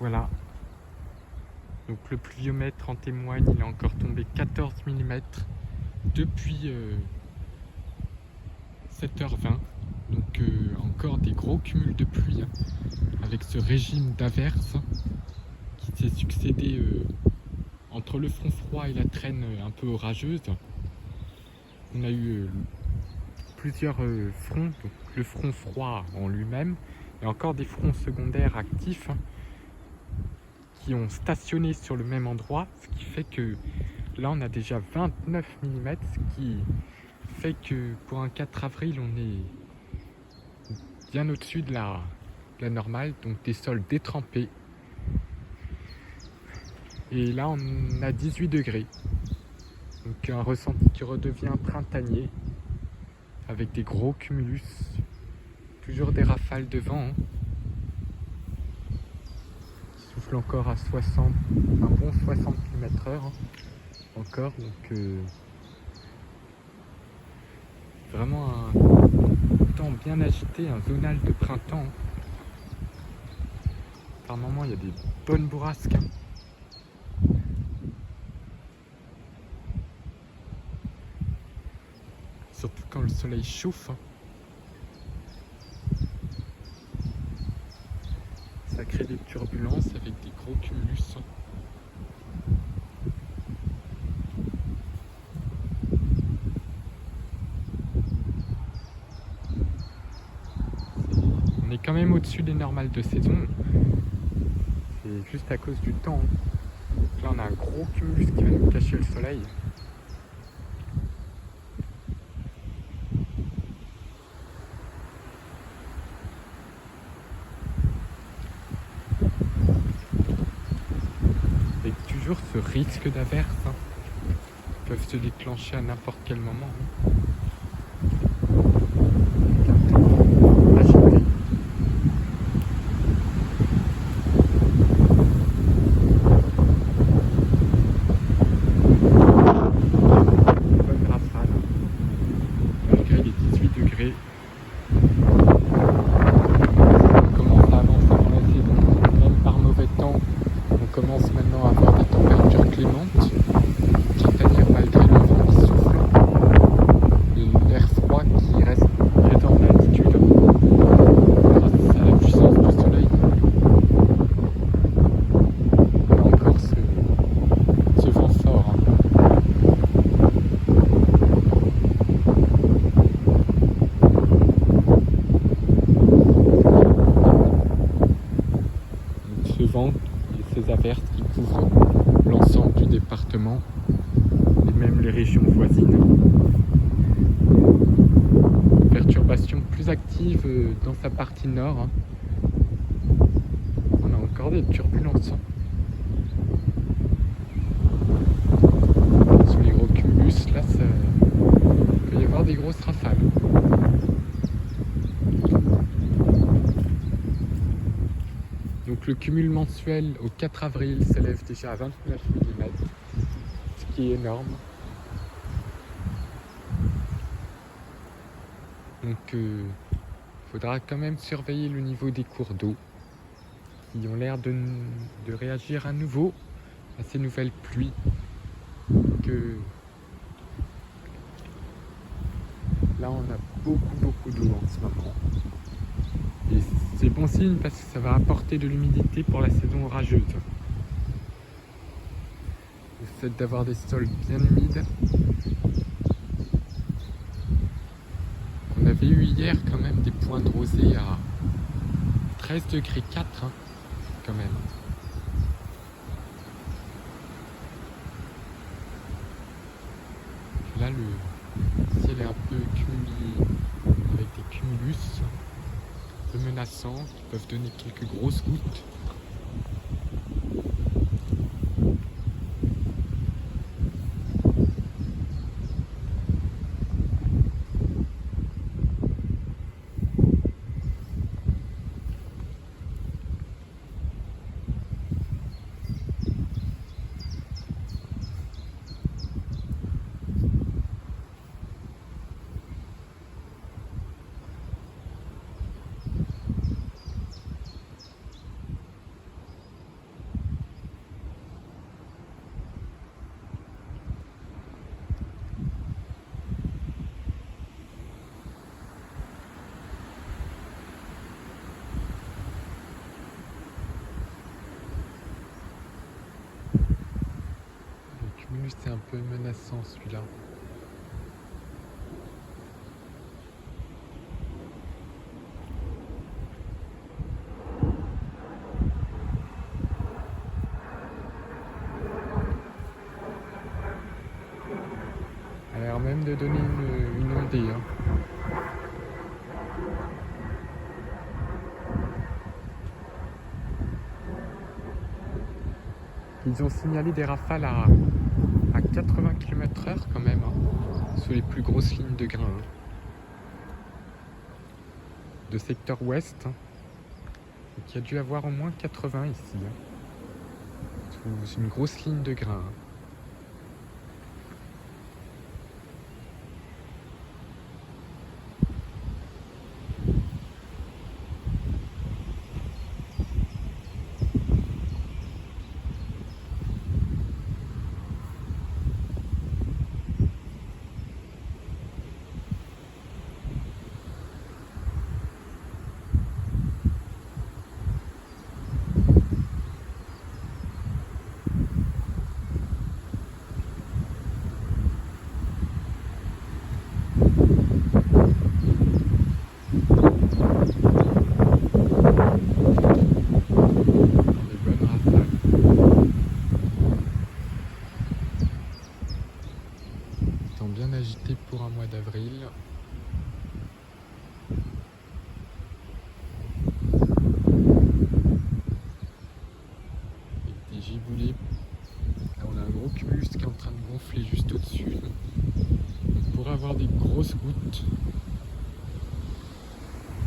Voilà. Donc le pluviomètre en témoigne, il a encore tombé 14 mm depuis 7h20. Donc encore des gros cumuls de pluie, hein, avec ce régime d'averses qui s'est succédé entre le front froid et la traîne un peu orageuse. On a eu plusieurs fronts, donc le front froid en lui-même, et encore des fronts secondaires actifs, hein, qui ont stationné sur le même endroit, ce qui fait que là on a déjà 29 mm, ce qui fait que pour un 4 avril on est bien au-dessus de la normale, donc des sols détrempés. Et là on a 18 degrés, donc un ressenti qui redevient printanier avec des gros cumulus, toujours des rafales de vent, hein, qui soufflent encore à 60, un bon 60 km/h, hein, encore, donc vraiment un temps bien agité, un zonal de printemps. Par moments, il y a des bonnes bourrasques, hein. Surtout quand le soleil chauffe, hein. Ça crée des turbulences avec des gros cumulus, hein. On est quand même au-dessus des normales de saison. C'est juste à cause du temps, hein. Là, on a un gros cumulus qui va nous cacher le soleil. Avec toujours ce risque d'averse, hein, qui peuvent se déclencher à n'importe quel moment, hein. Agité. Bonne rafale, malgré les 18 degrés. On commence à avancer dans la saison, même par mauvais temps. On commence maintenant à avoir des températures clémentes, c'est-à-dire malgré le vent qui souffle, l'air froid qui reste présent en altitude grâce à la puissance du soleil. On a encore ce vent fort, hein. Donc, ce vent et ces averses qui couvrent l'ensemble du département et même les régions voisines. Perturbation plus active dans sa partie nord, hein. On a encore des turbulences, hein. Sur les gros cumulus, là, il peut y avoir des grosses rafales. Donc le cumul mensuel au 4 avril s'élève déjà à 29 mm, ce qui est énorme. Donc il faudra quand même surveiller le niveau des cours d'eau qui ont l'air de réagir à nouveau à ces nouvelles pluies. Que là on a beaucoup d'eau en ce moment. Et c'est bon signe parce que ça va apporter de l'humidité pour la saison orageuse. Le fait d'avoir des sols bien humides. On avait eu hier quand même des points de rosée à 13 degrés 4, hein, quand même. Là le ciel est un peu cumulé avec des cumulus peu menaçants qui peuvent donner quelques grosses gouttes. c'est un peu menaçant celui-là. A l'air même de donner une ondée. Hein. Ils ont signalé des rafales à 80 km/h quand même, hein, sur les plus grosses lignes de grain. Hein. De secteur ouest. Hein. Donc il y a dû avoir au moins 80 ici. Hein. Sous une grosse ligne de grain. Hein. Bien agité pour un mois d'avril. Avec des giboulées. Là, on a un gros cumulus qui est en train de gonfler juste au-dessus. On pourrait avoir des grosses gouttes.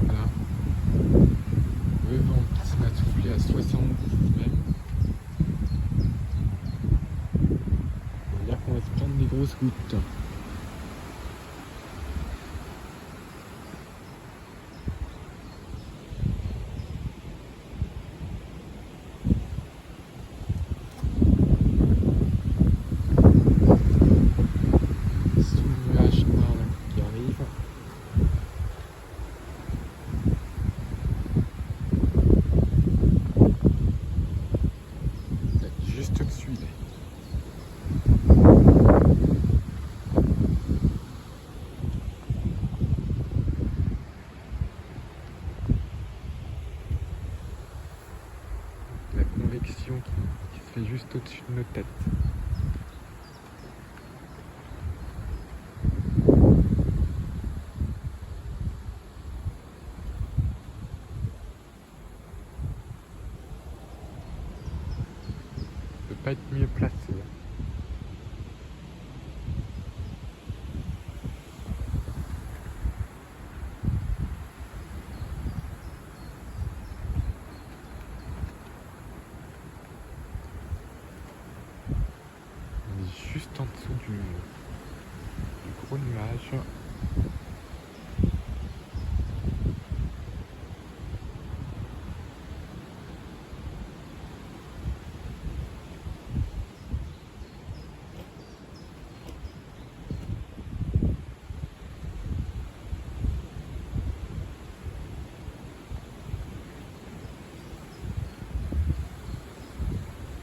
Voilà. Le vent qui se met à souffler à 70 même. Là qu'on va se prendre des grosses gouttes. Juste au-dessus, là. La convection qui se fait juste au-dessus de nos têtes. Pas être mieux placé. On est juste en dessous du gros nuage.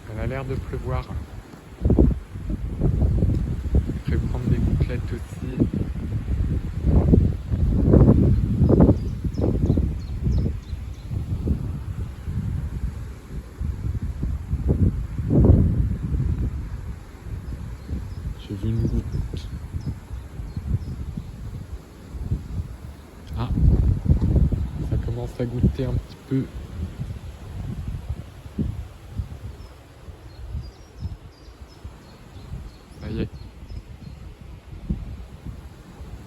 Elle a l'air de pleuvoir. Je vais prendre des gouttelettes aussi. J'ai vu une goutte. Ah, ça commence à goûter un petit peu. Ça y est.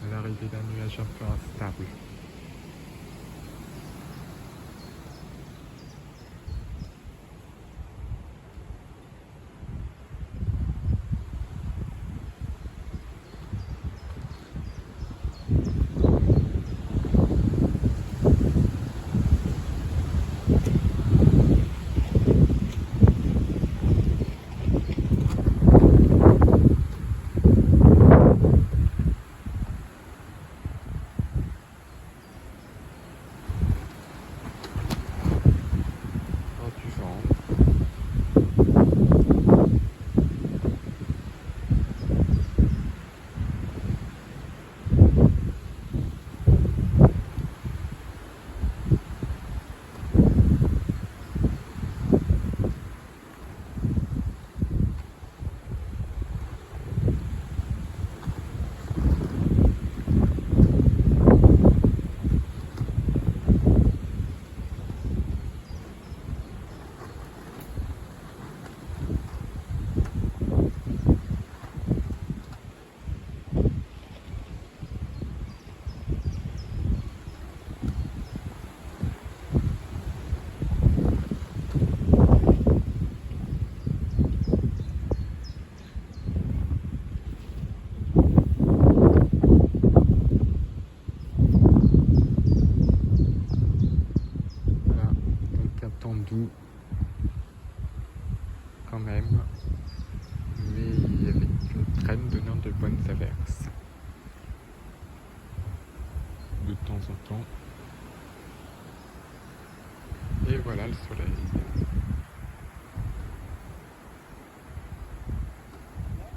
À l'arrivée d'un nuage un peu instable. quand même, mais avec une traîne donnant de bonnes averses de temps en temps. Et voilà le soleil.